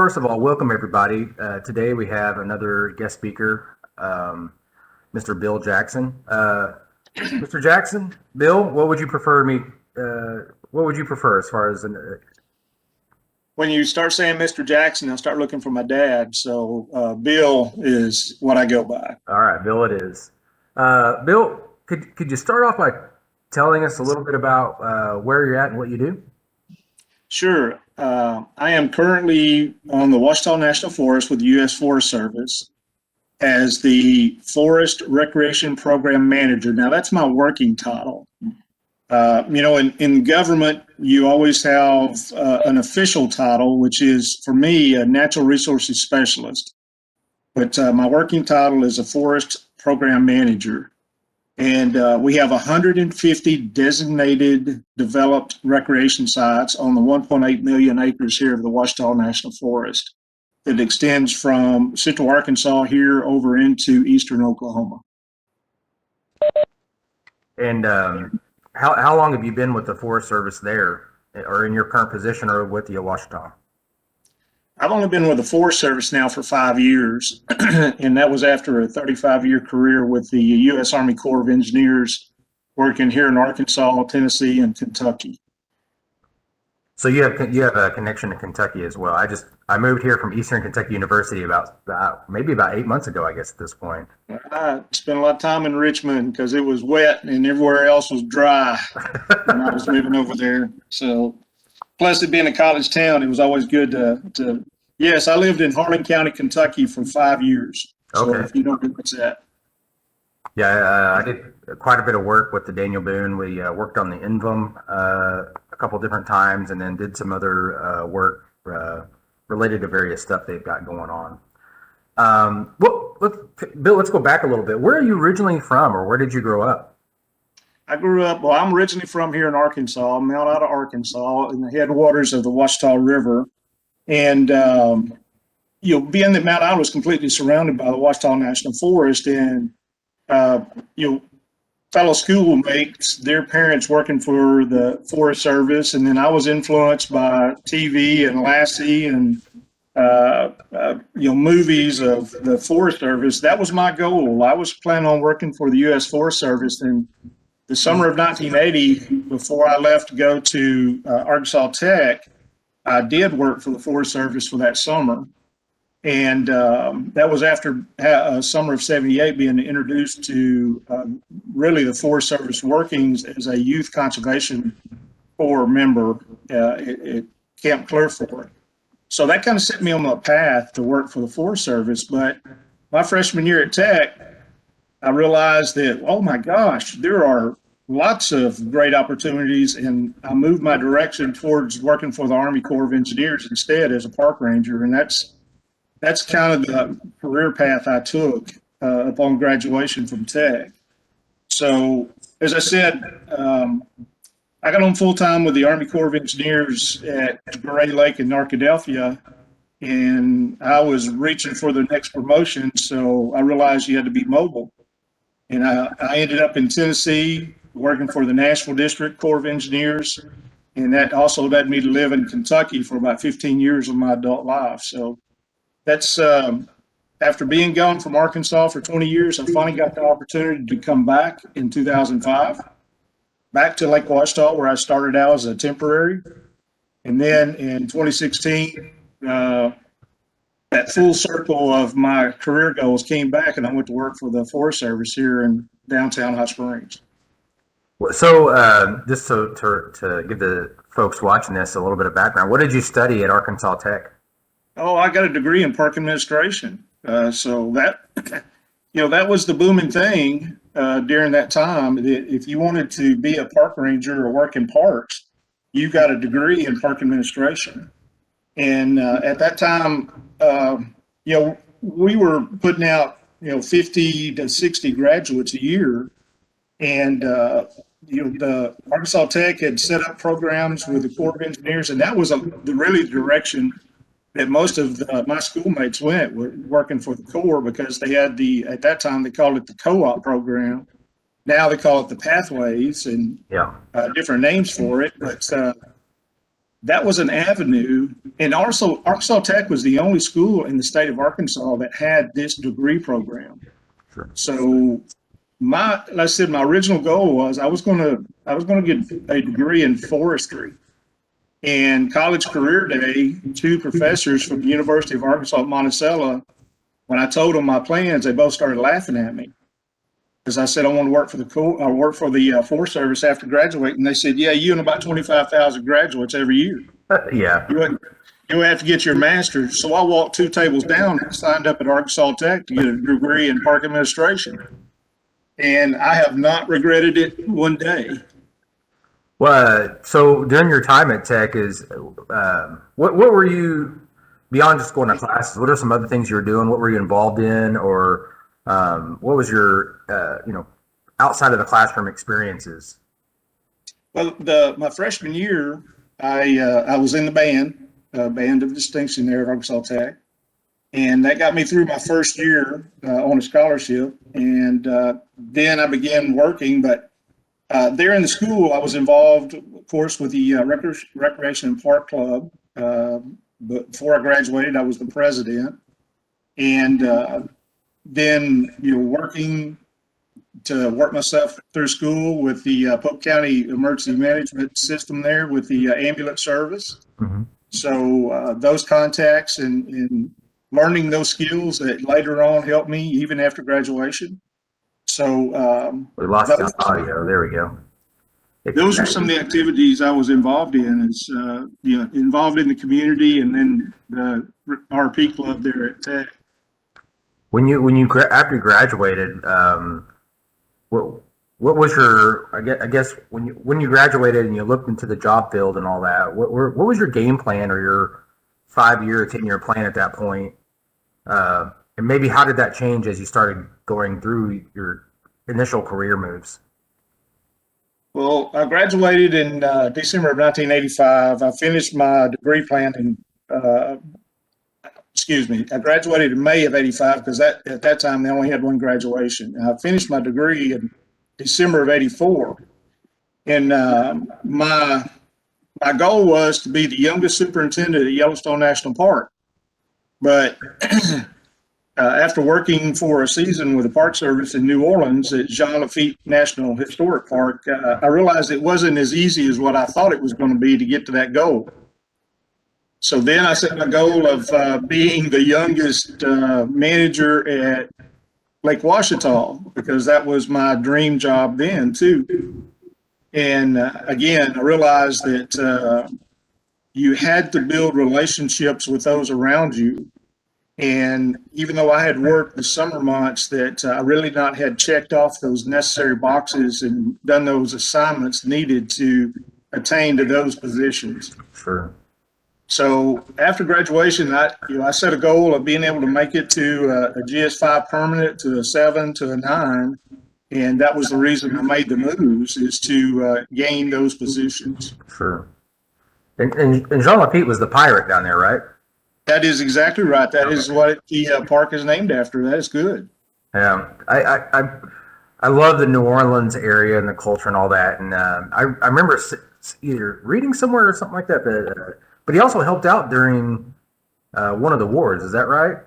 First of all, welcome everybody. Today we have another guest speaker, Mr. Bill Jackson. Mr. Jackson, Bill, what would you prefer me? What would you prefer as far as When you start saying Mr. Jackson, I'll start looking for my dad. So Bill is what I go by. All right, Bill, it is. Bill, could you start off by telling us a little bit about where you're at and what you do? Sure. I am currently on the Ouachita National Forest with the U.S. Forest Service as the Forest Recreation Program Manager. Now, that's my working title. In government, you always have an official title, which is, for me, a natural resources specialist. But my working title is a forest program manager. And we have 150 designated developed recreation sites on the 1.8 million acres here of the Ouachita National Forest that extends from central Arkansas here over into eastern Oklahoma. And how long have you been with the Forest Service there, or in your current position, or with the Ouachita? I've only been with the Forest Service now for 5 years, and that was after a 35-year career with the U.S. Army Corps of Engineers, working here in Arkansas, Tennessee, and Kentucky. So you have a connection to Kentucky as well. I moved here from Eastern Kentucky University about maybe about 8 months ago, I guess at this point. I spent a lot of time in Richmond because it was wet and everywhere else was dry when I was living over there. So, plus it being a college town, it was always good to. Yes, I lived in Harlan County, Kentucky for 5 years. So Okay. if you know what's that. Yeah, I did quite a bit of work with the Daniel Boone. We worked on the Invum a couple different times, and then did some other work related to various stuff they've got going on. Bill, let's go back a little bit. Where are you originally from, or where did you grow up? I'm originally from here in Arkansas. I'm out of Arkansas in the headwaters of the Ouachita River. And, being that Mount Ida was completely surrounded by the Ouachita National Forest, and, fellow schoolmates, their parents working for the Forest Service. And then I was influenced by TV and Lassie and, movies of the Forest Service. That was my goal. I was planning on working for the U.S. Forest Service. And the summer of 1980, before I left to go to Arkansas Tech, I did work for the Forest Service for that summer. And that was after summer of 78 being introduced to really the Forest Service workings as a youth conservation corps member at Camp Clearfork. So that kind of set me on the path to work for the Forest Service. But my freshman year at Tech, I realized that, oh my gosh, there are lots of great opportunities, and I moved my direction towards working for the Army Corps of Engineers instead as a park ranger, and that's kind of the career path I took upon graduation from Tech. So, as I said, I got on full time with the Army Corps of Engineers at Gray Lake in Arkadelphia, and I was reaching for the next promotion, so I realized you had to be mobile. And I ended up in Tennessee working for the Nashville District Corps of Engineers. And that also led me to live in Kentucky for about 15 years of my adult life. So that's after being gone from Arkansas for 20 years, I finally got the opportunity to come back in 2005, back to Lake Ouachita, where I started out as a temporary. And then in 2016, that full circle of my career goals came back, and I went to work for the Forest Service here in downtown Hot Springs. So, just to give the folks watching this a little bit of background, what did you study at Arkansas Tech? Oh, I got a degree in park administration. So that was the booming thing during that time. If you wanted to be a park ranger or work in parks, you got a degree in park administration. And at that time, we were putting out, 50 to 60 graduates a year. And, the Arkansas Tech had set up programs with the Corps of Engineers, and that was really the direction that most of my schoolmates went, working for the Corps, because they had at that time, they called it the co-op program. Now they call it the Pathways, and different names for it. But that was an avenue. And also, Arkansas Tech was the only school in the state of Arkansas that had this degree program. Sure. So like I said, my original goal was I was going to get a degree in forestry. And college career day, two professors from the University of Arkansas at Monticello, when I told them my plans, they both started laughing at me because I said I want to work for the Forest Service after graduating. They said, "Yeah, you and about 25,000 graduates every year. Yeah. You have to get your master's." So I walked two tables down and signed up at Arkansas Tech to get a degree in park administration, and I have not regretted it one day. Well, so during your time at Tech, what were you beyond just going to classes? What are some other things you were doing? What were you involved in, or what was your outside of the classroom experiences? Well, my freshman year, I was in the band of distinction there at Arkansas Tech, and that got me through my first year on a scholarship. And then I began working, but there in the school, I was involved, of course, with the Recreation and Park Club. But before I graduated, I was the president, and then working to work myself through school with the Polk County Emergency Management System there with the ambulance service. Mm-hmm. So those contacts and learning those skills that later on helped me even after graduation. So We lost the audio. There we go. Those are some of the activities I was involved in. Is involved in the community, and then the RP club there at Tech. After you graduated, what was your I guess when you graduated and you looked into the job field and all that, what was your game plan or your 5-year or 10-year plan at that point? And maybe how did that change as you started going through your initial career moves? Well, I graduated in December of 1985. I finished my degree plan I graduated in May of 85 because at that time they only had one graduation. And I finished my degree in December of 84. And my goal was to be the youngest superintendent at Yellowstone National Park. But after working for a season with the Park Service in New Orleans at Jean Lafitte National Historic Park, I realized it wasn't as easy as what I thought it was going to be to get to that goal. So then I set my goal of being the youngest manager at Lake Ouachita because that was my dream job then too. And again, I realized that you had to build relationships with those around you. And even though I had worked the summer months, that I really not had checked off those necessary boxes and done those assignments needed to attain to those positions. Sure. So after graduation, I set a goal of being able to make it to a GS5 permanent, to a 7, to a 9. And that was the reason I made the moves, is to gain those positions. Sure. And Jean Lafitte was the pirate down there, right? That is exactly right. That is what the park is named after. That is good. Yeah, I love the New Orleans area and the culture and all that. And I remember either reading somewhere or something like that. But he also helped out during one of the wars. Is that right?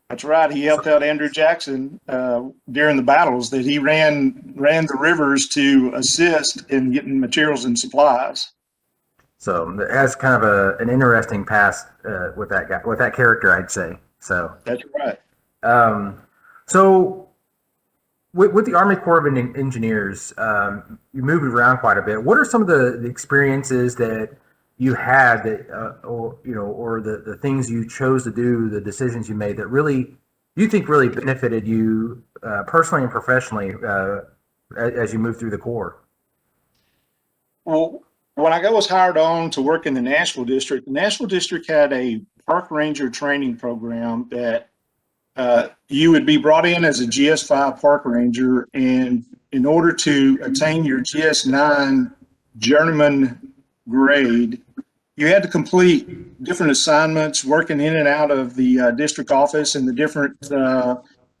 That's right. He helped out Andrew Jackson during the battles. That he ran the rivers to assist in getting materials and supplies. So it has kind of an interesting past with that guy, with that character, I'd say. So that's right. So with the Army Corps of Engineers, you moved around quite a bit. What are some of the experiences that you had that, or the things you chose to do, the decisions you made that really you think really benefited you personally and professionally as you moved through the Corps? Well, when I was hired on to work in the Nashville District had a park ranger training program that you would be brought in as a GS5 park ranger, and in order to attain your GS9 journeyman grade, you had to complete different assignments working in and out of the district office in the different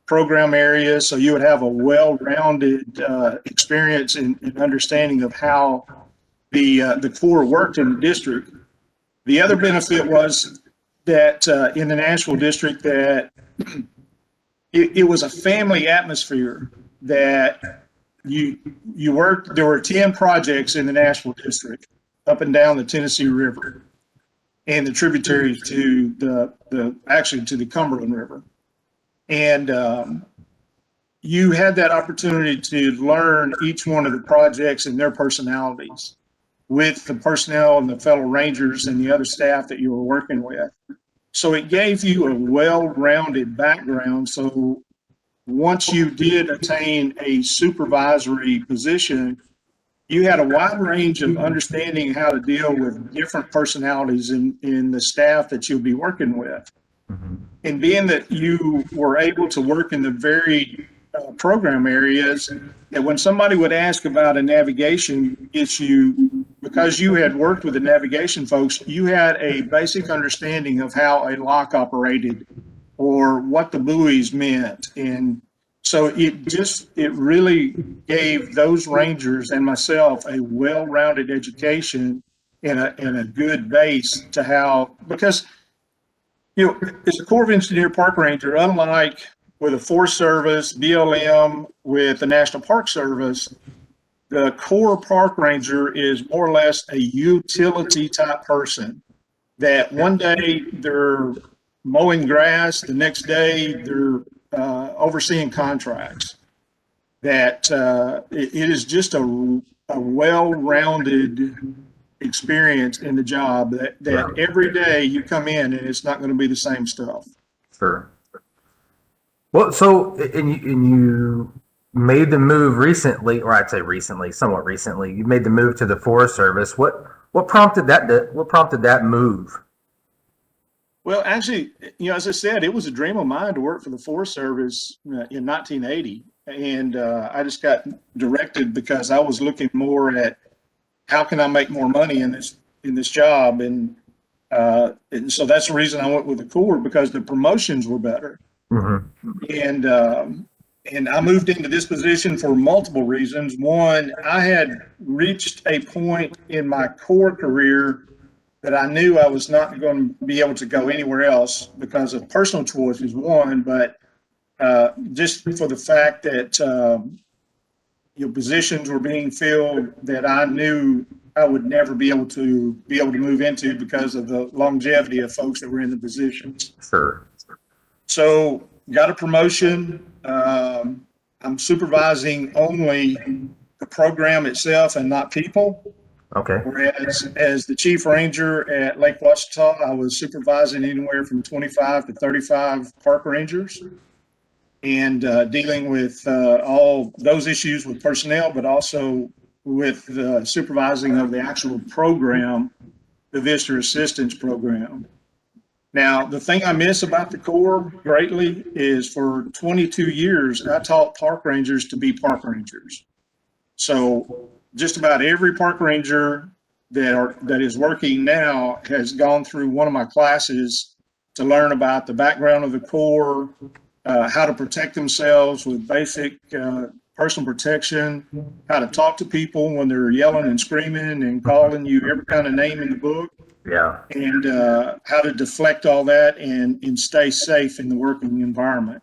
program areas. So you would have a well-rounded experience and understanding of how the Corps worked in the district. The other benefit was that in the Nashville district that it was a family atmosphere that you worked. There were 10 projects in the Nashville district up and down the Tennessee River and the tributaries to actually to the Cumberland River. And you had that opportunity to learn each one of the projects and their personalities with the personnel and the fellow rangers and the other staff that you were working with. So it gave you a well-rounded background. So once you did attain a supervisory position, you had a wide range of understanding how to deal with different personalities in the staff that you'll be working with. Mm-hmm. And being that you were able to work in the very program areas, that when somebody would ask about a navigation issue, because you had worked with the navigation folks, you had a basic understanding of how a lock operated or what the buoys meant. And so it really gave those rangers and myself a well-rounded education and a good base to how, because, as a Corps of Engineer Park Ranger, unlike with the Forest Service, BLM, with the National Park Service, the Corps Park Ranger is more or less a utility type person that one day they're mowing grass, the next day they're overseeing contracts. That it is just a well-rounded experience in the job that every day you come in and it's not going to be the same stuff. Sure. Well, so and you made the move recently, or I'd say recently, somewhat recently. You made the move to the Forest Service. What prompted that? What prompted that move? Well, actually, as I said, it was a dream of mine to work for the Forest Service in 1980, and I just got directed because I was looking more at how can I make more money in this job, and so that's the reason I went with the Corps, because the promotions were better. Mm-hmm. And I moved into this position for multiple reasons. One, I had reached a point in my Corps career that I knew I was not going to be able to go anywhere else because of personal choices, one, but just for the fact that positions were being filled that I knew I would never be able to move into because of the longevity of folks that were in the positions. Sure. So got a promotion. I'm supervising only the program itself and not people. Okay. Whereas as the chief ranger at Lake Ouachita, I was supervising anywhere from 25 to 35 park rangers and dealing with all those issues with personnel, but also with the supervising of the actual program, the visitor assistance program. Now, the thing I miss about the Corps greatly is for 22 years, I taught park rangers to be park rangers. So just about every park ranger that is working now has gone through one of my classes to learn about the background of the Corps, how to protect themselves with basic personal protection, how to talk to people when they're yelling and screaming and calling you every kind of name in the book. Yeah. And how to deflect all that and stay safe in the working environment.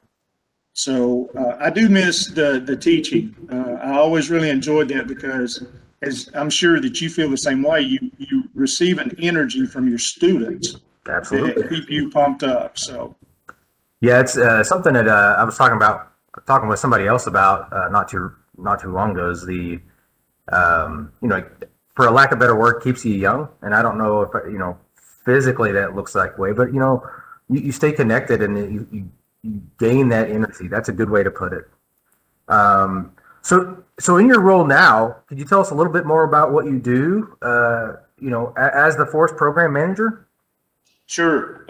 So I do miss the teaching. I always really enjoyed that because, as I'm sure that you feel the same way, you receive an energy from your students. Absolutely. That keep you pumped up. So yeah, it's something that I was talking with somebody else about not too long ago. Is the for a lack of better word, keeps you young. And I don't know if physically that looks that way, but you stay connected and you gain that energy. That's a good way to put it. So in your role now, could you tell us a little bit more about what you do, as the Forest Program Manager? Sure.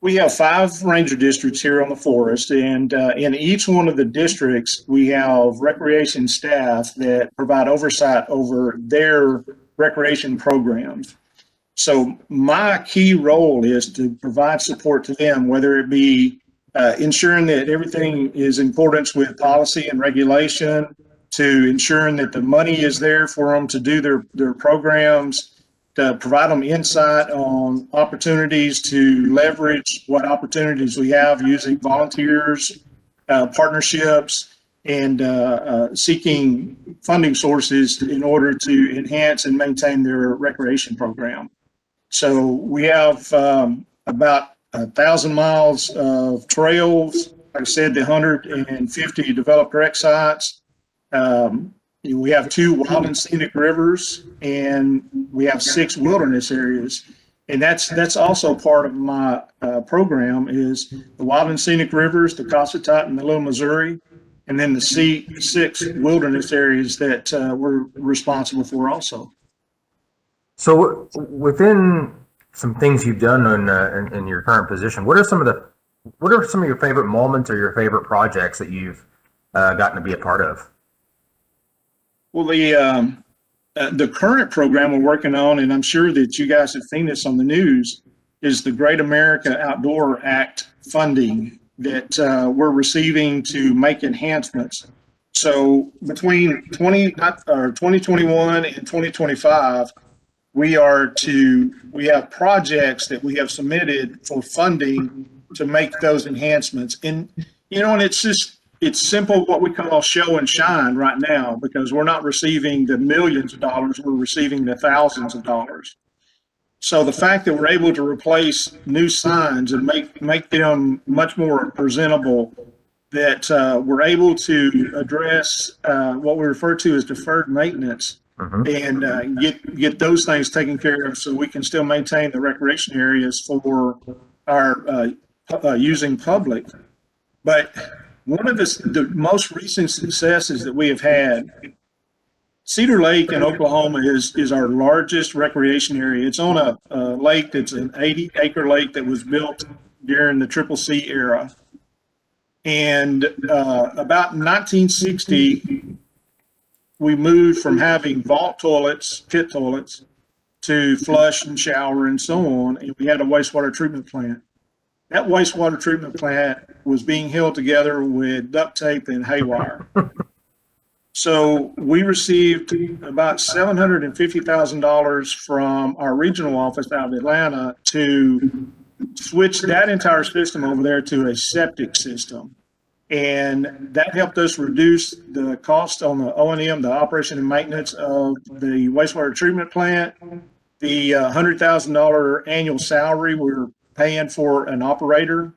We have 5 ranger districts here on the forest, and in each one of the districts, we have recreation staff that provide oversight over their recreation programs. So my key role is to provide support to them, whether it be ensuring that everything is in accordance with policy and regulation, to ensuring that the money is there for them to do their programs, provide them insight on opportunities to leverage what opportunities we have using volunteers, partnerships, and seeking funding sources in order to enhance and maintain their recreation program. So we have about 1,000 miles of trails. Like I said, the 150 developed rec sites. We have 2 wild and scenic rivers, and we have 6 wilderness areas. And that's also part of my program is the wild and scenic rivers, the Ouachita and the Little Missouri, and then the 6 wilderness areas that we're responsible for also. So within some things you've done in your current position, what are some of your favorite moments or your favorite projects that you've gotten to be a part of? Well, the current program we're working on, and I'm sure that you guys have seen this on the news, is the Great America Outdoor Act funding that we're receiving to make enhancements. So between 2021 and 2025, we have projects that we have submitted for funding to make those enhancements. And and it's simple, what we call show and shine right now, because we're not receiving the millions of dollars, we're receiving the thousands of dollars. So the fact that we're able to replace new signs and make them much more presentable, that we're able to address what we refer to as deferred maintenance, and get those things taken care of, so we can still maintain the recreation areas for our using public. But one of the most recent successes that we have had, Cedar Lake in Oklahoma is our largest recreation area. It's on a lake that's an 80-acre lake that was built during the Triple C era. And about 1960, we moved from having vault toilets, pit toilets, to flush and shower and so on, and we had a wastewater treatment plant. That wastewater treatment plant was being held together with duct tape and haywire. So we received about $750,000 from our regional office out of Atlanta to switch that entire system over there to a septic system. And that helped us reduce the cost on the O&M, the operation and maintenance of the wastewater treatment plant, the $100,000 annual salary we're paying for an operator,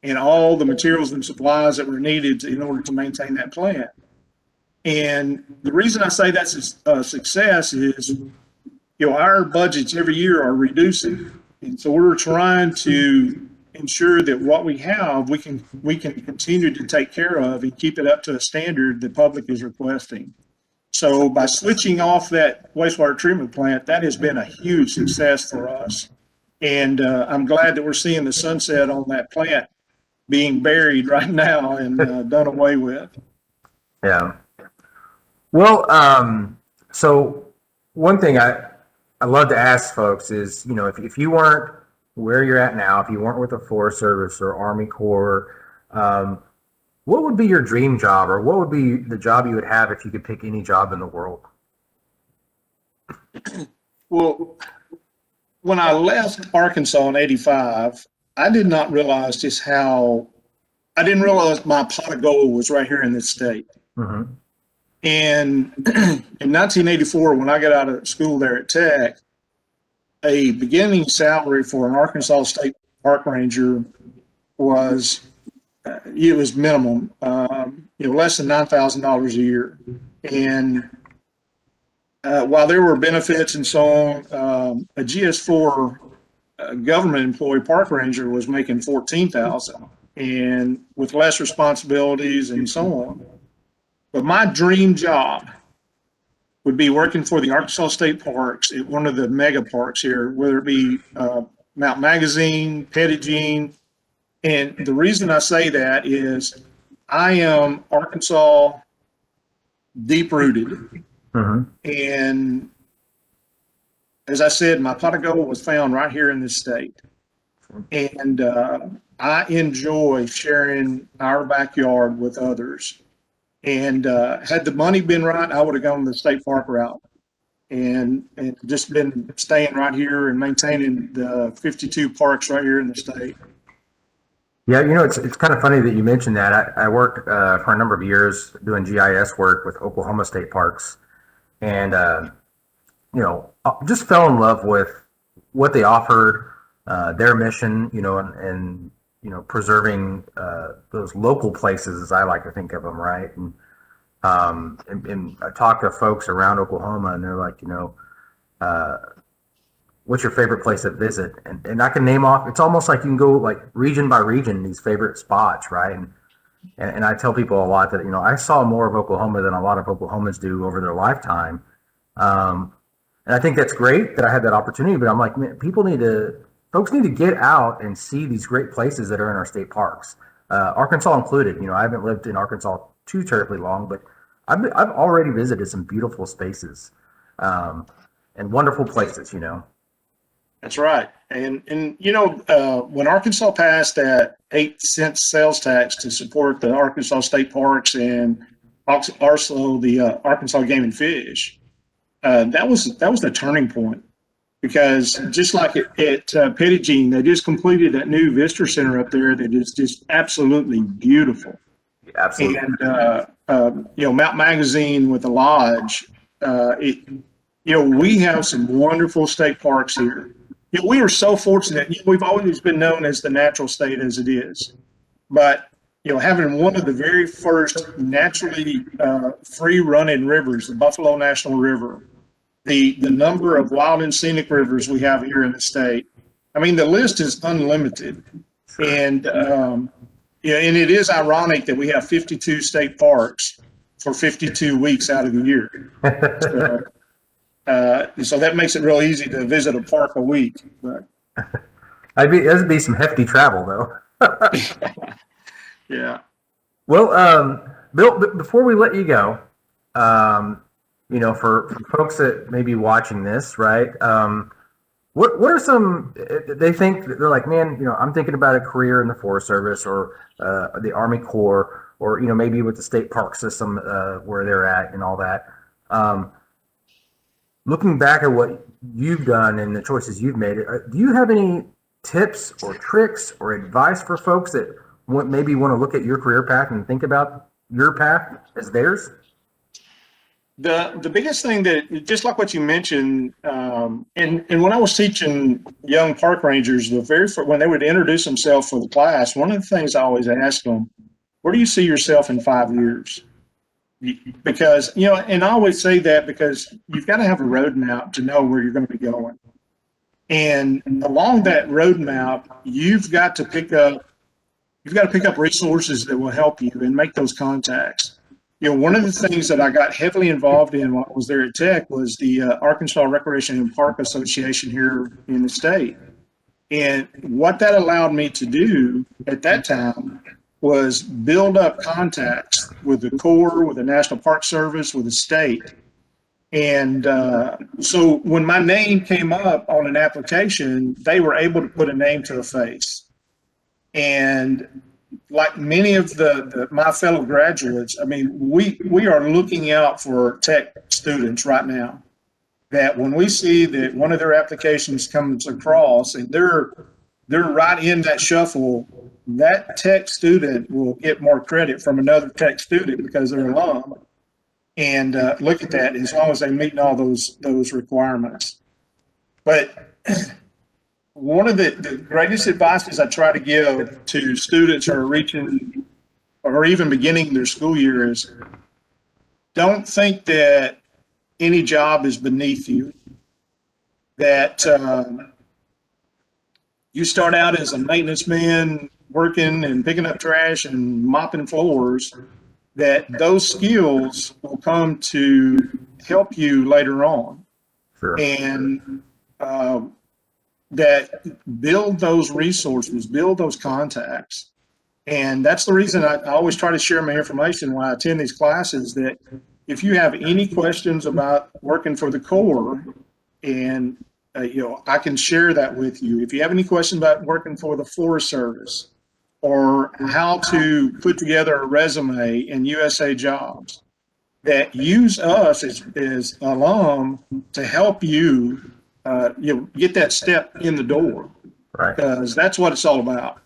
and all the materials and supplies that were needed in order to maintain that plant. And the reason I say that's a success is, our budgets every year are reducing. And so we're trying to ensure that what we have, we can continue to take care of and keep it up to a standard the public is requesting. So by switching off that wastewater treatment plant, that has been a huge success for us. And I'm glad that we're seeing the sunset on that plant being buried right now and done away with. Yeah. Well, so one thing I love to ask folks is, if you weren't where you're at now, if you weren't with the Forest Service or Army Corps, what would be your dream job, or what would be the job you would have if you could pick any job in the world? Well, when I left Arkansas in '85, I did not realize I didn't realize my pot of gold was right here in this state. Mm-hmm. And in 1984, when I got out of school there at Tech, a beginning salary for an Arkansas State Park Ranger was minimum, less than $9,000 a year. And while there were benefits and so on, a GS4 government employee park ranger was making $14,000, and with less responsibilities and so on. But my dream job would be working for the Arkansas State Parks at one of the mega parks here, whether it be Mount Magazine, Pettigene. And the reason I say that is I am Arkansas deep rooted. Mm-hmm. And as I said, my pot of gold was found right here in this state. And I enjoy sharing our backyard with others. And had the money been right, I would have gone the state park route. and just been staying right here and maintaining the 52 parks right here in the state. Yeah, it's kind of funny that you mentioned that. I worked for a number of years doing GIS work with Oklahoma State Parks, and just fell in love with what they offered, their mission, and preserving those local places, as I like to think of them, right? And I talk to folks around Oklahoma, and they're like, uh, what's your favorite place to visit? And I can name off. It's almost like you can go like region by region these favorite spots, right? And I tell people a lot that I saw more of Oklahoma than a lot of Oklahomans do over their lifetime. And I think that's great that I had that opportunity. But I'm like, man, folks need to get out and see these great places that are in our state parks, Arkansas included. I haven't lived in Arkansas too terribly long, but I've already visited some beautiful spaces, and wonderful places. That's right. And when Arkansas passed that 8-cent sales tax to support the Arkansas State Parks and also the Arkansas Game and Fish, that was the turning point, because just like at Pettigene, they just completed that new visitor center up there that is just absolutely beautiful. Absolutely. And Mount Magazine with the lodge, we have some wonderful state parks here. We are so fortunate. We've always been known as the natural state as it is, but having one of the very first naturally free running rivers, the Buffalo National River, the number of wild and scenic rivers we have here in the state. I mean, the list is unlimited, and and it is ironic that we have 52 state parks for 52 weeks out of the year. So that makes it real easy to visit a park a week. But that'd be some hefty travel, though. Yeah. Well, Bill, before we let you go, for folks that may be watching this, right? What are some? They think they're like, man, I'm thinking about a career in the Forest Service or the Army Corps, or maybe with the state park system where they're at and all that. Looking back at what you've done and the choices you've made, do you have any tips or tricks or advice for folks that maybe want to look at your career path and think about your path as theirs? The biggest thing that, just like what you mentioned, and when I was teaching young park rangers, when they would introduce themselves for the class, one of the things I always ask them, where do you see yourself in 5 years? Because, and I always say that because you've got to have a roadmap to know where you're going to be going. And along that roadmap, you've got to pick up resources that will help you and make those contacts. One of the things that I got heavily involved in while I was there at Tech was the Arkansas Recreation and Park Association here in the state. And what that allowed me to do at that time was build up contacts with the Corps, with the National Park Service, with the state. And so when my name came up on an application, they were able to put a name to a face. And like many of my fellow graduates, I mean, we are looking out for Tech students right now, that when we see that one of their applications comes across and they're right in that shuffle, that Tech student will get more credit from another Tech student because they're alum. And look at that, as long as they meet all those requirements. But one of the greatest advices I try to give to students who are reaching or even beginning their school year is, don't think that any job is beneath you, that you start out as a maintenance man working and picking up trash and mopping floors, that those skills will come to help you later on. Sure. And that build those resources, build those contacts. And that's the reason I always try to share my information when I attend these classes, that if you have any questions about working for the Corps, and I can share that with you. If you have any questions about working for the Forest Service, or how to put together a resume in USA Jobs, that use us as alum to help you, get that step in the door, Right. because that's what it's all about.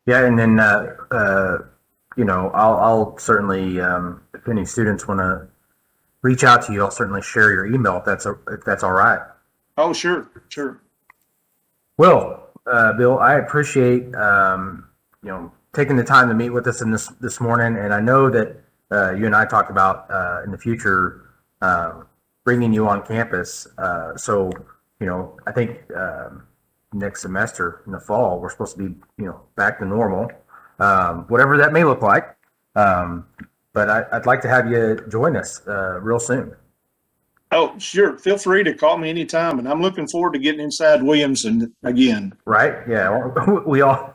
Yeah, and then I'll certainly, if any students want to reach out to you, I'll certainly share your email if that's all right. Oh, sure, sure. Well, Bill, I appreciate taking the time to meet with us in this morning, and I know that you and I talked about in the future bringing you on campus. So I think next semester in the fall we're supposed to be back to normal, whatever that may look like. But I'd like to have you join us real soon. Oh, sure. Feel free to call me anytime, and I'm looking forward to getting inside Williamson again. Right? Yeah, we all.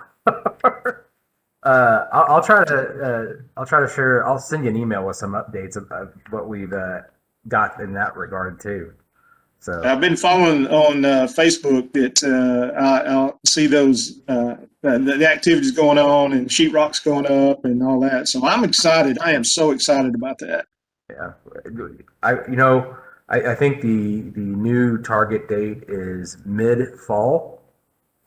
I'll try to share. I'll send you an email with some updates of what we've got in that regard too. So I've been following on Facebook that I'll see those the activities going on and sheetrock's going up and all that. So I'm excited. I am so excited about that. yeah, I think the new target date is mid fall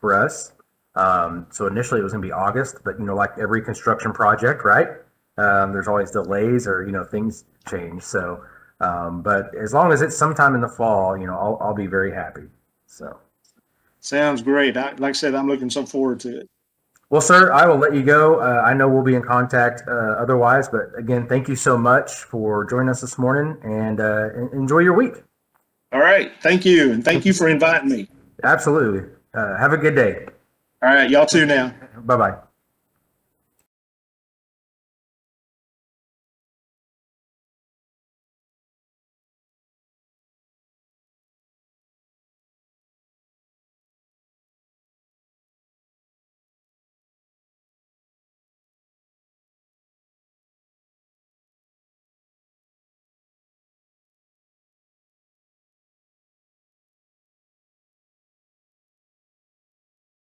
for us. So initially it was going to be August, but like every construction project, right? There's always delays or things change. So, but as long as it's sometime in the fall, I'll be very happy. So, Sounds great. Like I said, I'm looking so forward to it. well, sir, I will let you go. I know we'll be in contact otherwise, but again, thank you so much for joining us this morning, and enjoy your week. All right. Thank you. And thank you for inviting me. Absolutely. Have a good day. All right. Y'all too now. Bye bye.